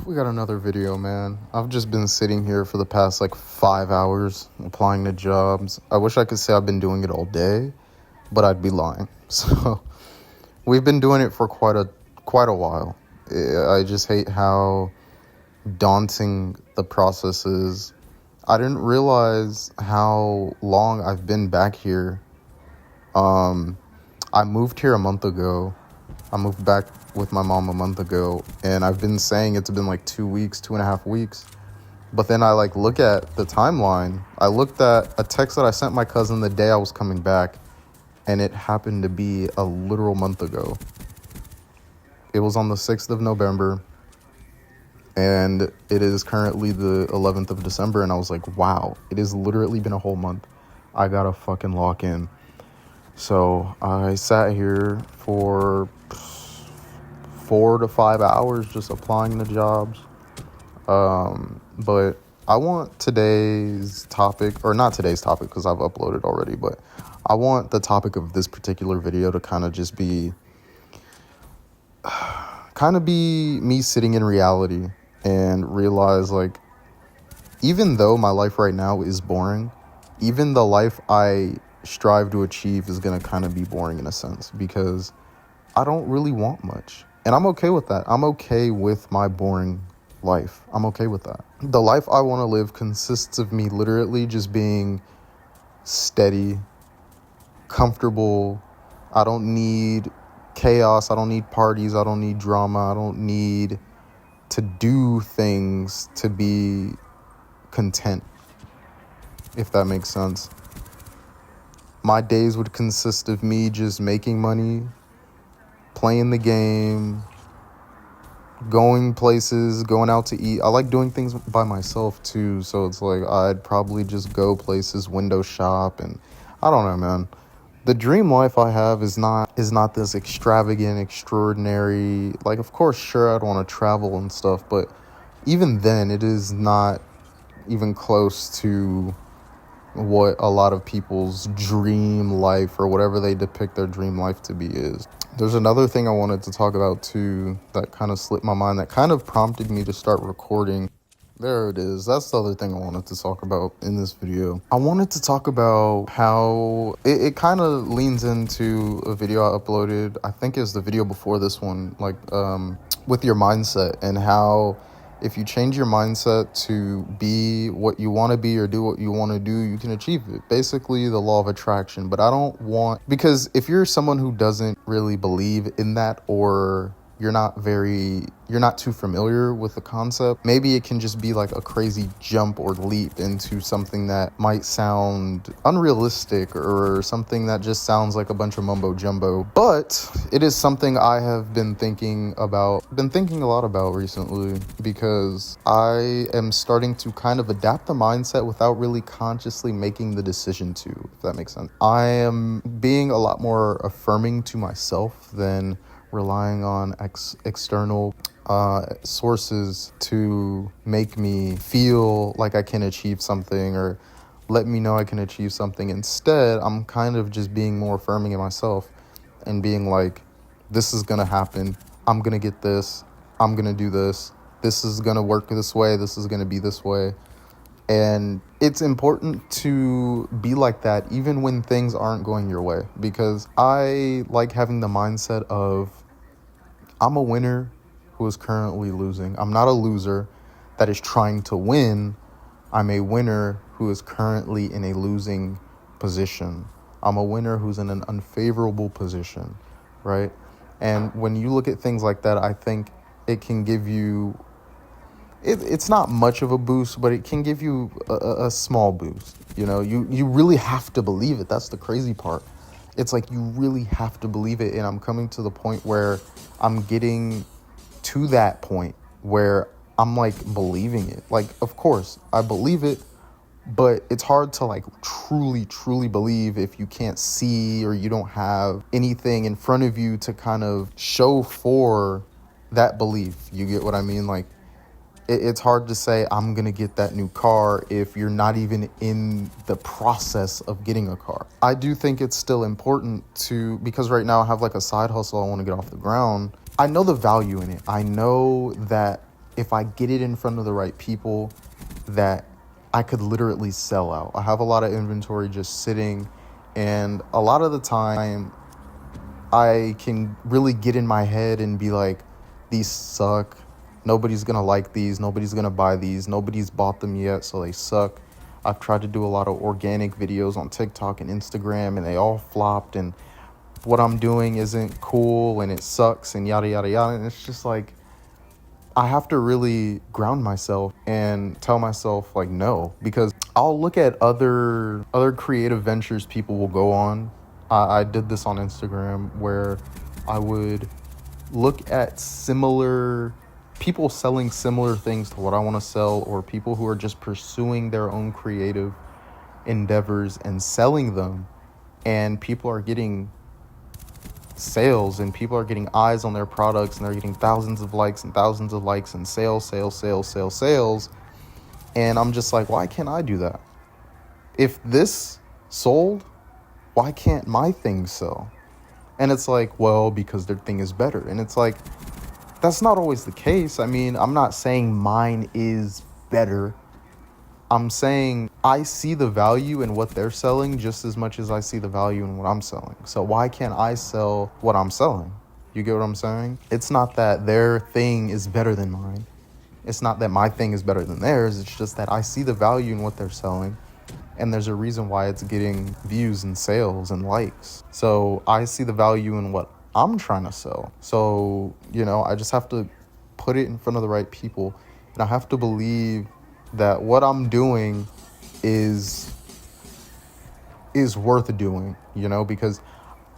We got another video, man. I've just been sitting here for the past like 5 hours applying to jobs. I wish I could say I've been doing it all day, but I'd be lying. So we've been doing it for quite a while. I just hate how daunting the process is. I didn't realize how long I've been back here. I moved here a month ago. I moved back with my mom a month ago, and I've been saying it's been like 2 weeks, 2.5 weeks. But then I look at the timeline. I looked at a text that I sent my cousin the day I was coming back, and it happened to be a literal month ago. It was on the 6th of November, and it is currently the 11th of December, and I was like, wow, it has literally been a whole month. I gotta fucking lock in. So I sat here for 4 to 5 hours just applying to jobs. But I want today's topic, or not today's topic because I've uploaded already, but I want the topic of this particular video to kind of be me sitting in reality and realize, like, even though my life right now is boring, even the life I strive to achieve is going to kind of be boring in a sense, because I don't really want much. And I'm okay with that. I'm okay with my boring life. I'm okay with that. The life I want to live consists of me literally just being steady, comfortable. I don't need chaos. I don't need parties. I don't need drama. I don't need to do things to be content, if that makes sense. My days would consist of me just making money, playing the game, going places, going out to eat. I like doing things by myself too, so it's like I'd probably just go places, window shop, and I don't know, man. The dream life I have is not this extravagant, extraordinary, like, of course, sure, I'd want to travel and stuff, but even then, it is not even close to what a lot of people's dream life, or whatever they depict their dream life to be, is. There's another thing I wanted to talk about too that kind of slipped my mind, that kind of prompted me to start recording. There it is. That's the other thing I wanted to talk about in this video. I wanted to talk about how it kind of leans into a video I uploaded, I think it's the video before this one, with your mindset, and how if you change your mindset to be what you want to be or do what you want to do, you can achieve it. Basically, the law of attraction. But because if you're someone who doesn't really believe in that, or you're not too familiar with the concept, maybe it can just be like a crazy jump or leap into something that might sound unrealistic, or something that just sounds like a bunch of mumbo jumbo. But it is something I have been thinking a lot about recently, because I am starting to kind of adapt the mindset without really consciously making the decision to, if that makes sense. I am being a lot more affirming to myself than relying on external sources to make me feel like I can achieve something, or let me know I can achieve something. Instead, I'm kind of just being more affirming in myself and being like, this is going to happen. I'm going to get this. I'm going to do this. This is going to work this way. This is going to be this way. And it's important to be like that even when things aren't going your way, because I like having the mindset of, I'm a winner who is currently losing. I'm not a loser that is trying to win. I'm a winner who is currently in a losing position. I'm a winner who's in an unfavorable position, right? And when you look at things like that, I think it can give you, it's not much of a boost, but it can give you a small boost. You know, you really have to believe it. That's the crazy part. It's like you really have to believe it. And I'm coming to the point where I'm getting to that point where I'm like believing it. Like, of course, I believe it, but it's hard to like truly believe if you can't see, or you don't have anything in front of you to kind of show for that belief. You get what I mean? Like, it's hard to say I'm going to get that new car if you're not even in the process of getting a car. I do think it's still important because right now I have like a side hustle I want to get off the ground. I know the value in it. I know that if I get it in front of the right people, that I could literally sell out. I have a lot of inventory just sitting, and a lot of the time I can really get in my head and be like, these suck. Nobody's going to like these. Nobody's going to buy these. Nobody's bought them yet, so they suck. I've tried to do a lot of organic videos on TikTok and Instagram, and they all flopped, and what I'm doing isn't cool, and it sucks, and yada, yada, yada. And it's just like, I have to really ground myself and tell myself, like, no, because I'll look at other creative ventures people will go on. I did this on Instagram where I would look at similar people selling similar things to what I want to sell, or people who are just pursuing their own creative endeavors and selling them, and people are getting sales and people are getting eyes on their products, and they're getting thousands of likes and thousands of likes and sales. And I'm just like, why can't I do that? If this sold, why can't my thing sell? And it's like, well, because their thing is better. And it's like, that's not always the case. I mean, I'm not saying mine is better. I'm saying I see the value in what they're selling just as much as I see the value in what I'm selling. So why can't I sell what I'm selling? You get what I'm saying? It's not that their thing is better than mine. It's not that my thing is better than theirs. It's just that I see the value in what they're selling, and there's a reason why it's getting views and sales and likes. So I see the value in what I'm trying to sell. So, I just have to put it in front of the right people, and I have to believe that what I'm doing is worth doing, because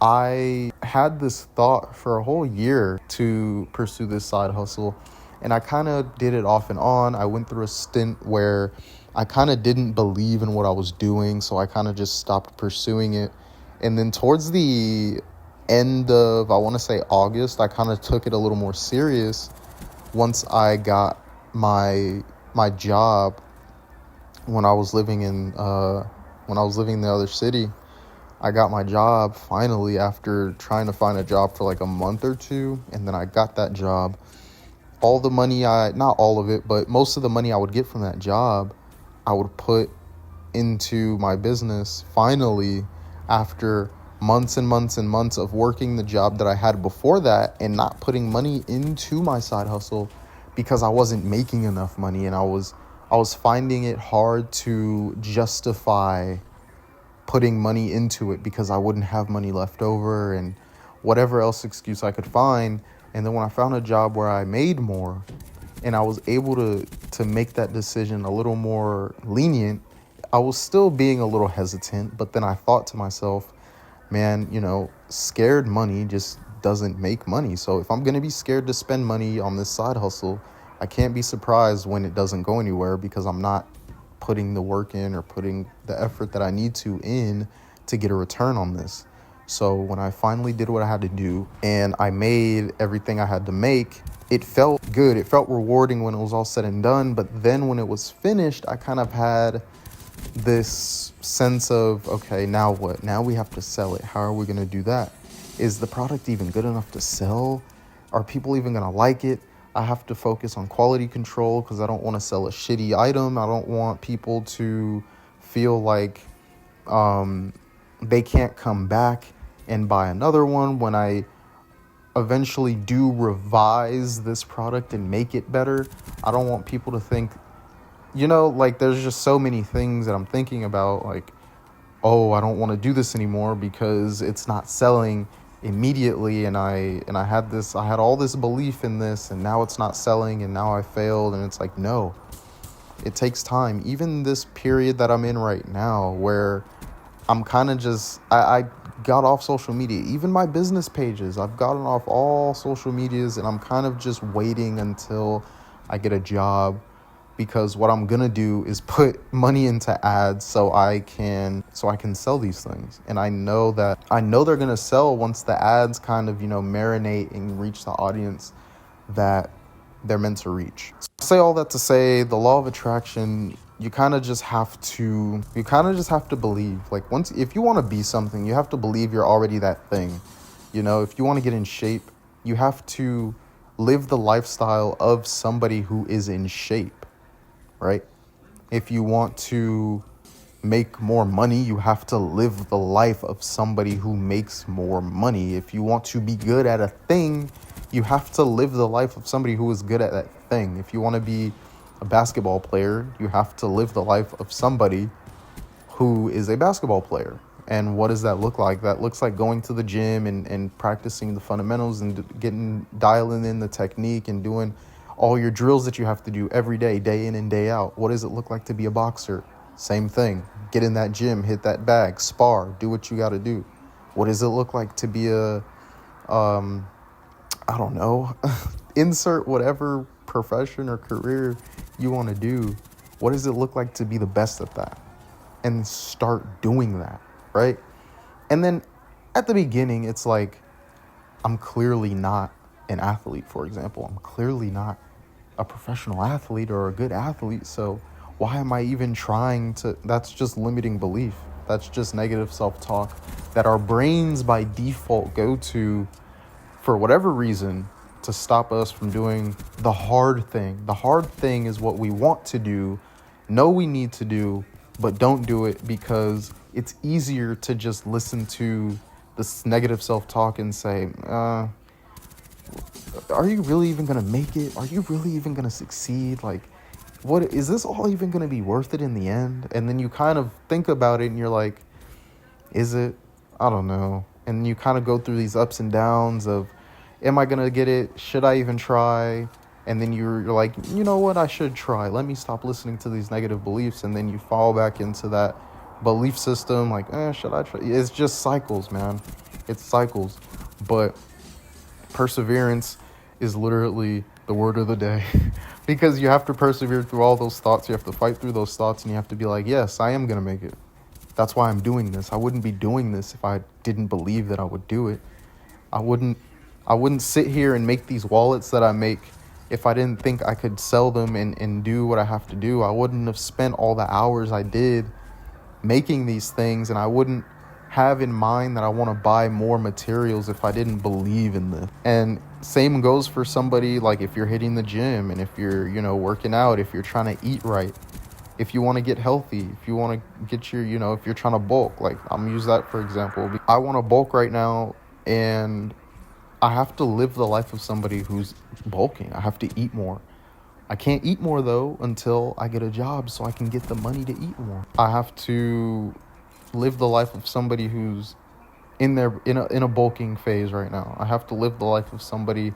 I had this thought for a whole year to pursue this side hustle, and I kind of did it off and on. I went through a stint where I kind of didn't believe in what I was doing, so I kind of just stopped pursuing it. And then towards the end of, I want to say August, I kind of took it a little more serious once I got my job when I was living in the other city. I got my job finally after trying to find a job for like a month or two, and then I got that job. All the money not all of it, but most of the money I would get from that job, I would put into my business finally, after months and months and months of working the job that I had before that and not putting money into my side hustle because I wasn't making enough money, and I was finding it hard to justify putting money into it because I wouldn't have money left over and whatever else excuse I could find. And then when I found a job where I made more and I was able to make that decision a little more lenient, I was still being a little hesitant. But then I thought to myself, man, scared money just doesn't make money. So if I'm going to be scared to spend money on this side hustle, I can't be surprised when it doesn't go anywhere, because I'm not putting the work in or putting the effort that I need to get a return on this. So when I finally did what I had to do and I made everything I had to make, it felt good. It felt rewarding when it was all said and done. But then when it was finished, I kind of had this sense of, okay, now what? Now we have to sell it. How are we going to do that? Is the product even good enough to sell? Are people even going to like it? I have to focus on quality control because I don't want to sell a shitty item. I don't want people to feel like they can't come back and buy another one when I eventually do revise this product and make it better. I don't want people to think, there's just so many things that I'm thinking about, like, oh, I don't want to do this anymore because it's not selling immediately, and I had all this belief in this, and now it's not selling, and now I failed. And it's like, no, it takes time. Even this period that I'm in right now, where I'm kind of just, I got off social media, even my business pages, I've gotten off all social medias, and I'm kind of just waiting until I get a job, because what I'm going to do is put money into ads so I can sell these things. And I know they're going to sell once the ads kind of, marinate and reach the audience that they're meant to reach. So I say all that to say, the law of attraction, you kind of just have to believe. Like, if you want to be something, you have to believe you're already that thing. If you want to get in shape, you have to live the lifestyle of somebody who is in shape, right? If you want to make more money, you have to live the life of somebody who makes more money. If you want to be good at a thing, you have to live the life of somebody who is good at that thing. If you want to be a basketball player, you have to live the life of somebody who is a basketball player. And what does that look like? That looks like going to the gym and practicing the fundamentals and dialing in the technique and doing all your drills that you have to do every day, day in and day out. What does it look like to be a boxer? Same thing. Get in that gym, hit that bag, spar, do what you got to do. What does it look like to be I don't know, insert whatever profession or career you want to do? What does it look like to be the best at that? And start doing that, right? And then at the beginning, it's like, I'm clearly not an athlete, for example. I'm clearly not a professional athlete or a good athlete. So why am I even trying to? That's just limiting belief. That's just negative self-talk that our brains by default go to for whatever reason to stop us from doing the hard thing. The hard thing is what we want to do, know we need to do, but don't do it because it's easier to just listen to this negative self-talk and say, are you really even going to make it? Are you really even going to succeed? Like, what is this all even going to be worth it in the end? And then you kind of think about it and you're like, is it? I don't know. And you kind of go through these ups and downs of, am I going to get it? Should I even try? And then you're like, you know what? I should try. Let me stop listening to these negative beliefs. And then you fall back into that belief system. Like, should I try? It's just cycles, man. It's cycles. But perseverance is literally the word of the day. Because you have to persevere through all those thoughts. You have to fight through those thoughts. And you have to be like, yes, I am going to make it. That's why I'm doing this. I wouldn't be doing this if I didn't believe that I would do it. I wouldn't sit here and make these wallets that I make if I didn't think I could sell them and do what I have to do. I wouldn't have spent all the hours I did making these things, and I wouldn't have in mind that I want to buy more materials if I didn't believe in them. And same goes for somebody like if you're hitting the gym and if you're, working out, if you're trying to eat right, if you want to get healthy, if you want to get your, if you're trying to bulk, like I'm gonna use that for example. I want to bulk right now, and I have to live the life of somebody who's bulking. I have to eat more. I can't eat more though until I get a job so I can get the money to eat more. I have to live the life of somebody who's in a bulking phase right now. I have to live the life of somebody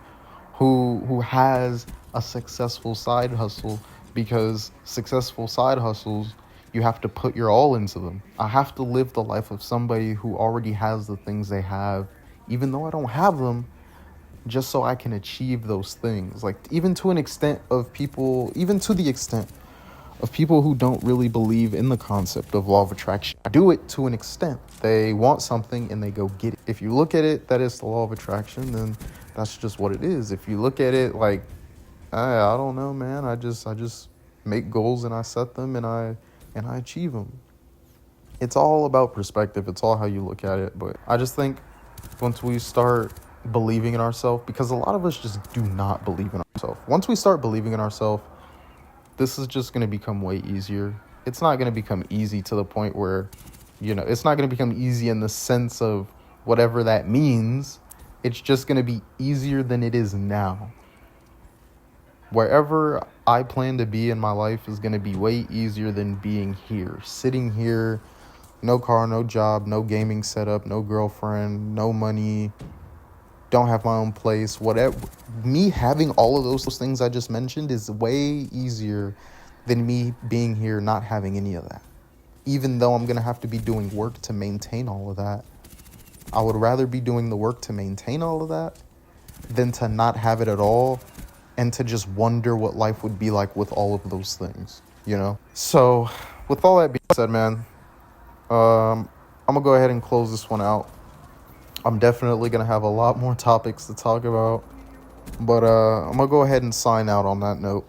who has a successful side hustle, because successful side hustles, you have to put your all into them. I have to live the life of somebody who already has the things they have, even though I don't have them, just so I can achieve those things. Like even to the extent of people who don't really believe in the concept of law of attraction. Do it to an extent. They want something and they go get it. If you look at it, that is the law of attraction, then that's just what it is. If you look at it like, I don't know, man, I just make goals and I set them and I achieve them. It's all about perspective. It's all how you look at it. But I just think once we start believing in ourselves, because a lot of us just do not believe in ourselves. Once we start believing in ourselves, this is just going to become way easier. It's not going to become easy to the point where, it's not going to become easy in the sense of whatever that means. It's just going to be easier than it is now. Wherever I plan to be in my life is going to be way easier than being here. Sitting here, no car, no job, no gaming setup, no girlfriend, no money, don't have my own place, whatever. Me having all of those things I just mentioned is way easier than me being here not having any of that. Even though I'm going to have to be doing work to maintain all of that, I would rather be doing the work to maintain all of that than to not have it at all and to just wonder what life would be like with all of those things, So with all that being said, man, I'm going to go ahead and close this one out. I'm definitely going to have a lot more topics to talk about, but I'm going to go ahead and sign out on that note.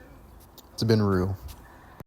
It's been real.